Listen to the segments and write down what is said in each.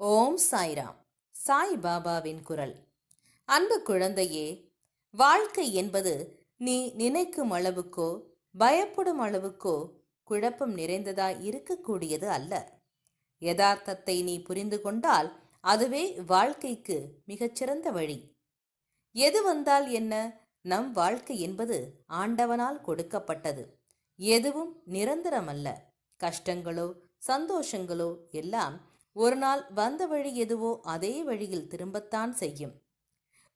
ஓம் சாய்ராம். சாய் பாபாவின் குரல். அன்பு குழந்தையே, வாழ்க்கை என்பது நீ நினைக்கும் அளவுக்கோ பயப்படும் அளவுக்கோ குழப்பம் நிறைந்ததாய் இருக்கக்கூடியது அல்ல. யதார்த்தத்தை நீ புரிந்து கொண்டால் அதுவே வாழ்க்கைக்கு மிகச்சிறந்த வழி. எது வந்தால் என்ன? நம் வாழ்க்கை என்பது ஆண்டவனால் கொடுக்கப்பட்டது. எதுவும் நிரந்தரமல்ல. கஷ்டங்களோ சந்தோஷங்களோ எல்லாம் ஒரு நாள் வந்த வழி எதுவோ அதே வழியில் திரும்பத்தான் செய்யும்.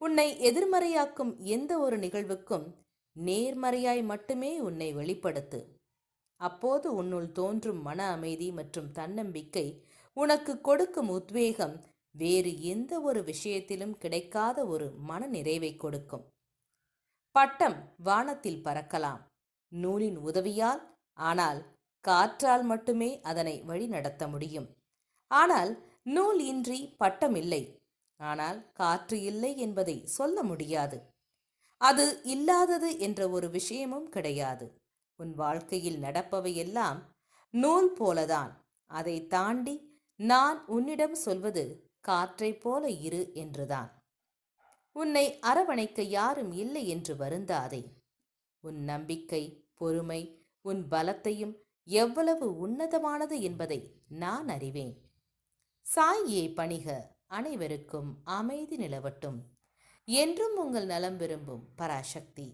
உன்னை எதிர்மறையாக்கும் எந்த ஒரு நிகழ்வுக்கும் நேர்மறையாய் மட்டுமே உன்னை வெளிப்படுத்து. அப்போது உன்னுள் தோன்றும் மன அமைதி மற்றும் தன்னம்பிக்கை உனக்கு கொடுக்கும் உத்வேகம் வேறு எந்த ஒரு விஷயத்திலும் கிடைக்காத ஒரு மன நிறைவை கொடுக்கும். பட்டம் வானத்தில் பறக்கலாம், நூலின் உதவியால். ஆனால் காற்றால் மட்டுமே அதனை வழி நடத்த முடியும். ஆனால் நூல் இன்றி பட்டம் இல்லை. ஆனால் காற்று இல்லை என்பதை சொல்ல முடியாது. அது இல்லாதது என்ற ஒரு விஷயமும் கிடையாது. உன் வாழ்க்கையில் நடப்பவையெல்லாம் நூல் போலதான். அதை தாண்டி நான் உன்னிடம் சொல்வது காற்றை போல இரு என்றுதான். உன்னை அரவணைக்க யாரும் இல்லை என்று வருந்தாதே. உன் நம்பிக்கை, பொறுமை, உன் பலத்தையும் எவ்வளவு உன்னதமானது என்பதை நான் அறிவேன். சாயை பணிக. அனைவருக்கும் அமைதி நிலவட்டும். என்றும் உங்கள் நலம் விரும்பும் பராசக்தி.